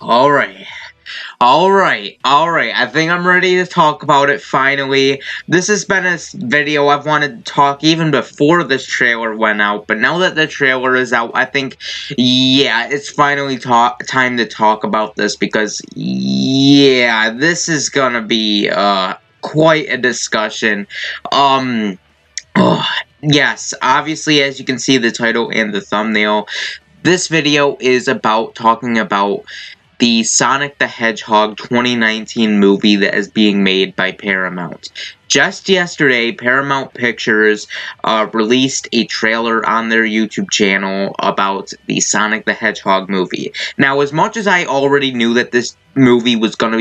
Alright. Alright. I think I'm ready to talk about it finally. This has been a video I've wanted to talk even before this trailer went out, but now that the trailer is out, I think, yeah, it's finally time to talk about this because, yeah, this is gonna be, quite a discussion. Yes, obviously, as you can see the title and the thumbnail, this video is talking about the Sonic the Hedgehog 2019 movie that is being made by Paramount. Just yesterday, Paramount Pictures released a trailer on their YouTube channel about the Sonic the Hedgehog movie. Now, as much as I already knew that this movie was gonna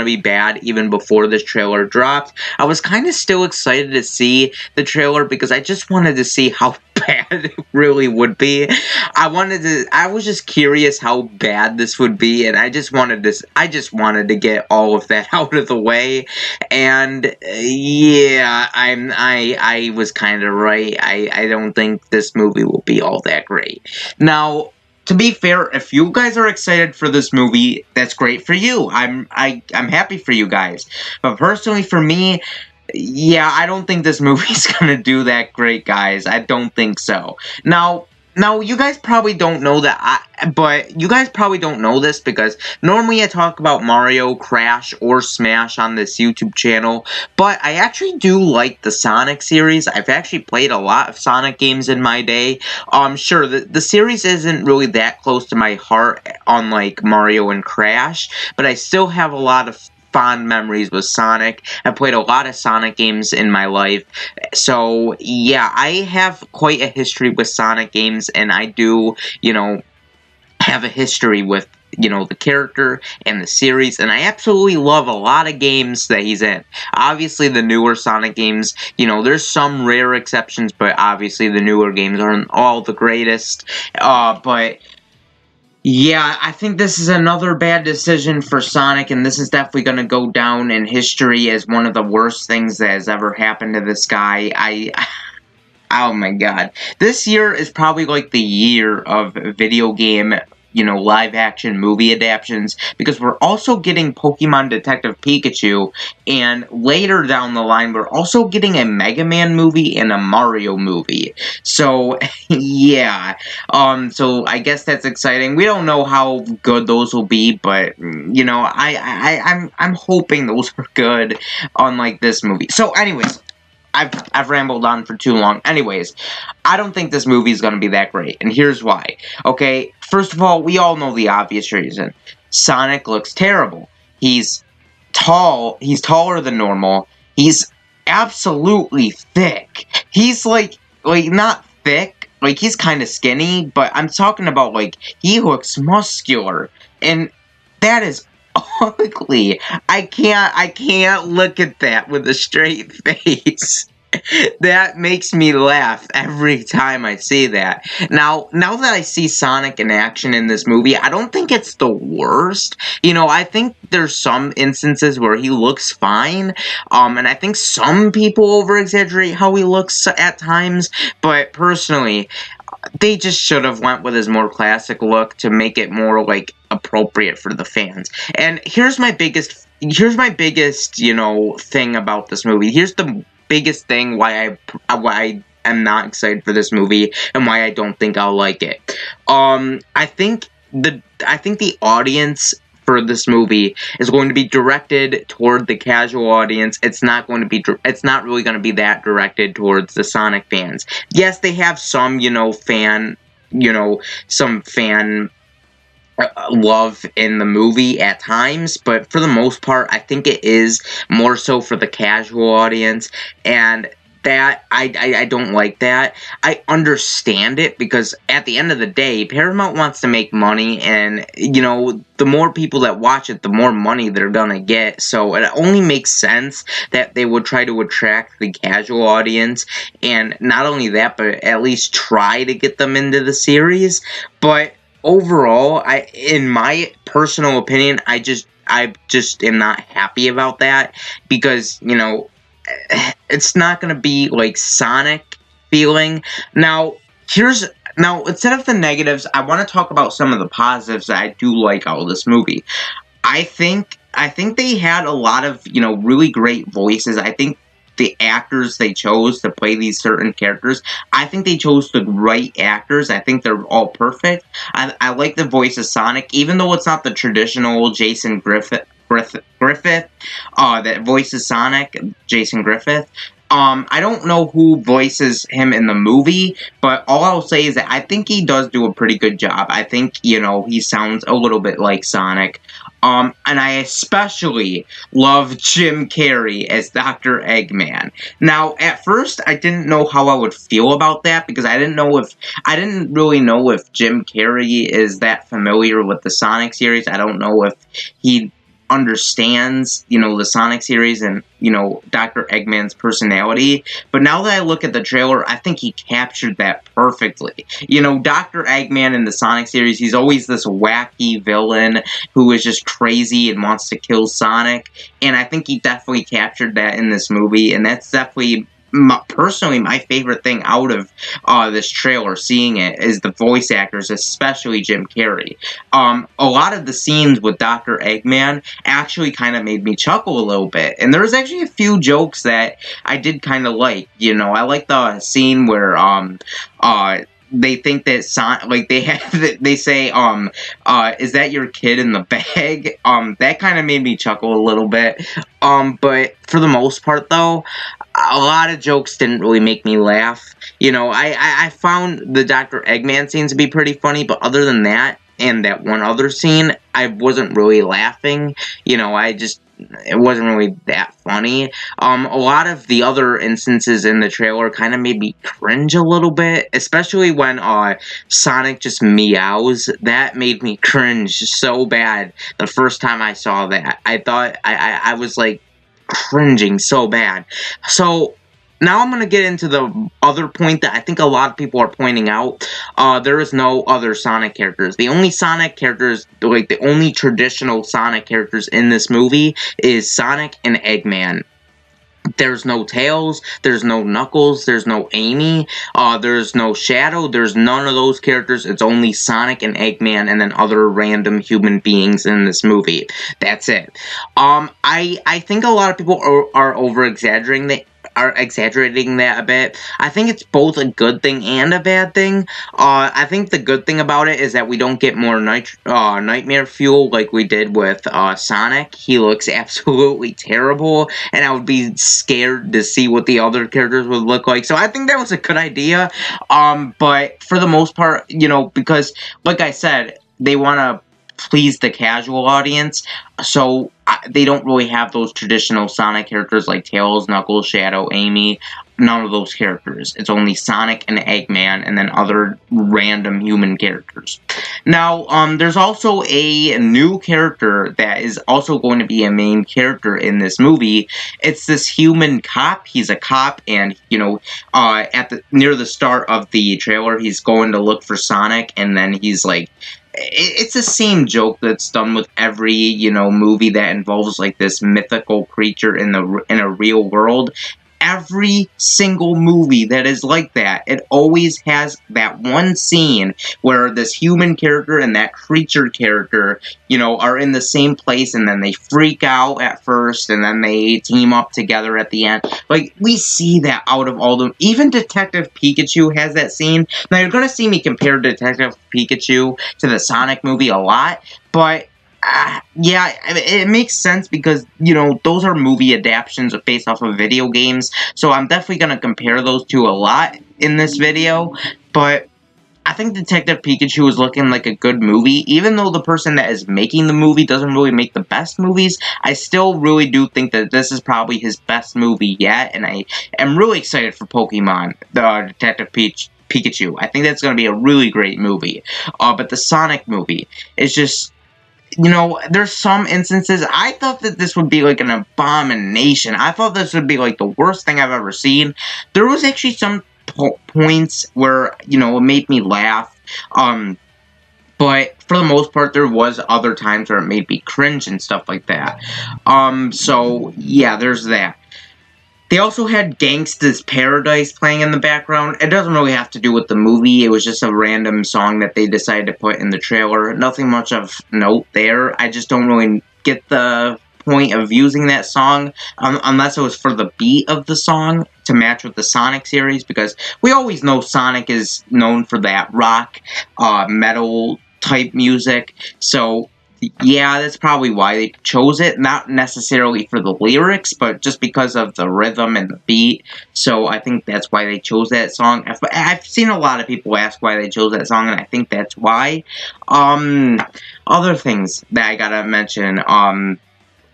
be bad even before this trailer dropped, I was kind of still excited to see the trailer because I just wanted to see how bad it really would be. I was just curious how bad this would be, and I just wanted to get all of that out of the way. And yeah, I was kind of right. I don't think this movie will be all that great. Now, to be fair, if you guys are excited for this movie, that's great for you. I'm happy for you guys. But personally, for me, yeah, I don't think this movie's gonna do that great, guys. I don't think so. Now, you guys probably don't know but you guys probably don't know this because normally I talk about Mario, Crash, or Smash on this YouTube channel, but I actually do like the Sonic series. I've actually played a lot of Sonic games in my day. Sure, the series isn't really that close to my heart, unlike Mario and Crash, but I still have a lot of fond memories with Sonic. I played a lot of Sonic games in my life, so yeah, I have quite a history with Sonic games, and I do, have a history with, the character and the series, and I absolutely love a lot of games that he's in. Obviously, the newer Sonic games, there's some rare exceptions, but obviously the newer games aren't all the greatest, but yeah, I think this is another bad decision for Sonic, and this is definitely going to go down in history as one of the worst things that has ever happened to this guy. Oh my god. This year is probably like the year of video game, live-action movie adaptations, because we're also getting Pokemon Detective Pikachu, and later down the line, we're also getting a Mega Man movie and a Mario movie. So, yeah. So I guess that's exciting. We don't know how good those will be, but, I'm hoping those are good, unlike this movie. So, anyways, I've rambled on for too long. Anyways, I don't think this movie is going to be that great, and here's why. Okay, first of all, we all know the obvious reason. Sonic looks terrible. He's tall. He's taller than normal. He's absolutely thick. He's like not thick. Like, he's kind of skinny, but I'm talking about, he looks muscular, and that is ugly. I can't look at that with a straight face. That makes me laugh every time I see that. Now that I see Sonic in action in this movie, I don't think it's the worst. I think there's some instances where he looks fine, and I think some people over-exaggerate how he looks at times, but personally, they just should have went with his more classic look to make it more, appropriate for the fans. And here's my biggest, thing about this movie. Here's the biggest thing why I am not excited for this movie and why I don't think I'll like it. I think the audience for this movie is going to be directed toward the casual audience. It's not really going to be that directed towards the Sonic fans. Yes, they have some, some fan love in the movie at times, but for the most part, I think it is more so for the casual audience, and that I don't like that. I understand it because at the end of the day, Paramount wants to make money, and the more people that watch it, the more money they're gonna get. So it only makes sense that they would try to attract the casual audience, and not only that, but at least try to get them into the series. But overall, in my personal opinion, I just am not happy about that because, it's not going to be like Sonic feeling. Now, here's Now, instead of the negatives, I want to talk about some of the positives that I do like out of this movie. I think they had a lot of, really great voices. I think the actors they chose to play these certain characters, I think they chose the right actors. I think they're all perfect. I like the voice of Sonic, even though it's not the traditional Jason Griffith, that voices Sonic, Jason Griffith. I don't know who voices him in the movie, but all I'll say is that I think he does do a pretty good job. I think, he sounds a little bit like Sonic. And I especially love Jim Carrey as Dr. Eggman. Now, at first, I didn't know how I would feel about that, because I didn't really know if Jim Carrey is that familiar with the Sonic series. I don't know if he understands, the Sonic series and, Dr. Eggman's personality. But now that I look at the trailer, I think he captured that perfectly. Dr. Eggman in the Sonic series, he's always this wacky villain who is just crazy and wants to kill Sonic. And I think he definitely captured that in this movie, and that's definitely personally my favorite thing out of this trailer, seeing it, is the voice actors, especially Jim Carrey. A lot of the scenes with Dr. Eggman actually kind of made me chuckle a little bit, and there was actually a few jokes that I did kind of like. I like the scene where they think that they say, is that your kid in the bag? That kind of made me chuckle a little bit. But for the most part, though, a lot of jokes didn't really make me laugh. I found the Dr. Eggman scene to be pretty funny, but other than that, and that one other scene, I wasn't really laughing. It wasn't really that funny. A lot of the other instances in the trailer kind of made me cringe a little bit, especially when Sonic just meows. That made me cringe so bad the first time I saw that. I thought I was like cringing so bad. So now I'm going to get into the other point that I think a lot of people are pointing out. There is no other Sonic characters. The only Sonic characters, the only traditional Sonic characters in this movie is Sonic and Eggman. There's no Tails, there's no Knuckles, there's no Amy, there's no Shadow, there's none of those characters. It's only Sonic and Eggman and then other random human beings in this movie. That's it. I think a lot of people are over-exaggerating that a bit. I think it's both a good thing and a bad thing. I think the good thing about it is that we don't get more nightmare fuel like we did with Sonic. He looks absolutely terrible, and I would be scared to see what the other characters would look like. So I think that was a good idea. But for the most part, because, like I said, they want to please the casual audience, so they don't really have those traditional Sonic characters like Tails, Knuckles, Shadow, Amy. None of those characters. It's only Sonic and Eggman, and then other random human characters. Now, there's also a new character that is also going to be a main character in this movie. It's this human cop. He's a cop, and near the start of the trailer, he's going to look for Sonic, and then he's like, it's the same joke that's done with every, movie that involves, like, this mythical creature in a real world. Every single movie that is like that, it always has that one scene where this human character and that creature character, are in the same place, and then they freak out at first, and then they team up together at the end. Like, we see that out of all the... Even Detective Pikachu has that scene. Now, you're gonna see me compare Detective Pikachu to the Sonic movie a lot, but... yeah, it makes sense because, those are movie adaptations based off of video games, so I'm definitely going to compare those two a lot in this video, but I think Detective Pikachu is looking like a good movie. Even though the person that is making the movie doesn't really make the best movies, I still really do think that this is probably his best movie yet, and I am really excited for Pokemon, the Detective Pikachu. I think that's going to be a really great movie, but the Sonic movie is just... there's some instances, I thought that this would be like an abomination. I thought this would be like the worst thing I've ever seen. There was actually some points where, it made me laugh. But for the most part, there was other times where it made me cringe and stuff like that. So, yeah, there's that. They also had Gangsta's Paradise playing in the background. It doesn't really have to do with the movie. It was just a random song that they decided to put in the trailer. Nothing much of note there. I just don't really get the point of using that song unless it was for the beat of the song to match with the Sonic series, because we always know Sonic is known for that rock, metal type music. So yeah, that's probably why they chose it. Not necessarily for the lyrics, but just because of the rhythm and the beat. So I think that's why they chose that song. I've seen a lot of people ask why they chose that song, and I think that's why. Other things that I gotta mention.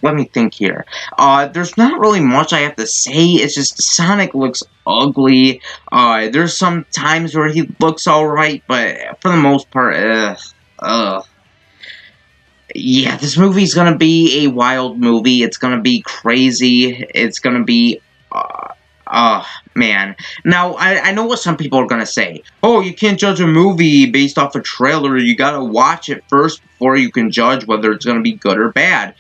Let me think here. There's not really much I have to say. It's just Sonic looks ugly. There's some times where he looks alright, but for the most part, ugh. Yeah, this movie's gonna be a wild movie. It's gonna be crazy. It's gonna be, man. Now, I know what some people are gonna say. Oh, you can't judge a movie based off a trailer. You gotta watch it first before you can judge whether it's gonna be good or bad.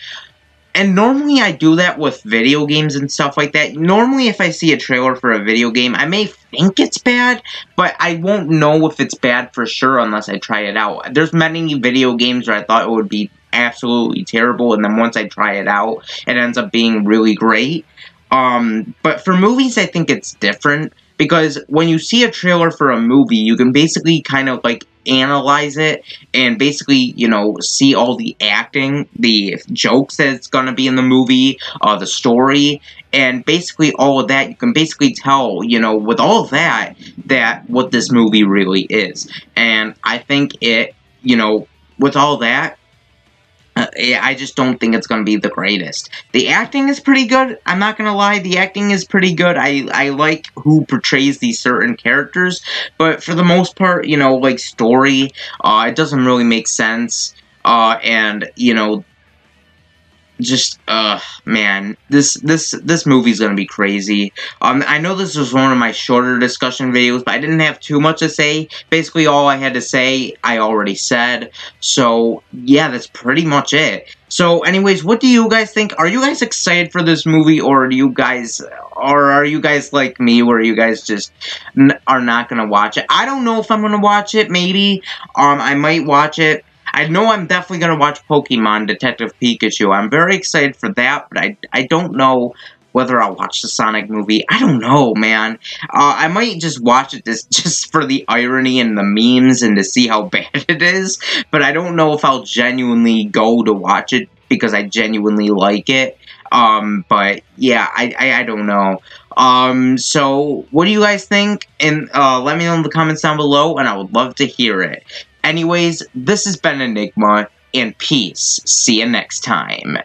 And normally I do that with video games and stuff like that. Normally if I see a trailer for a video game, I may think it's bad, but I won't know if it's bad for sure unless I try it out. There's many video games where I thought it would be absolutely terrible, and then once I try it out, it ends up being really great. But for movies, I think it's different, because when you see a trailer for a movie, you can basically kind of, like, analyze it, and basically, you know, see all the acting, the jokes that it's gonna be in the movie, the story, and basically all of that, you can basically tell, you know, with all of that, that what this movie really is. And I think it, you know, with all that, I just don't think it's going to be the greatest. The acting is pretty good. I'm not going to lie. The acting is pretty good. I like who portrays these certain characters. But for the most part, you know, like story, it doesn't really make sense. And, you know, just man, this movie's gonna be crazy. I know this was one of my shorter discussion videos, but I didn't have too much to say. Basically all I had to say I already said. So yeah, that's pretty much it. So anyways, what do you guys think? Are you guys excited for this movie, or are you guys like me, where you guys just are not gonna watch it? I don't know if I'm gonna watch it. Maybe I might watch it. I know I'm definitely going to watch Pokemon Detective Pikachu. I'm very excited for that, but I don't know whether I'll watch the Sonic movie. I don't know, man. I might just watch it just for the irony and the memes and to see how bad it is, but I don't know if I'll genuinely go to watch it because I genuinely like it. But yeah, I don't know. So what do you guys think? And let me know in the comments down below, and I would love to hear it. Anyways, this has been Enigma, and peace. See you next time.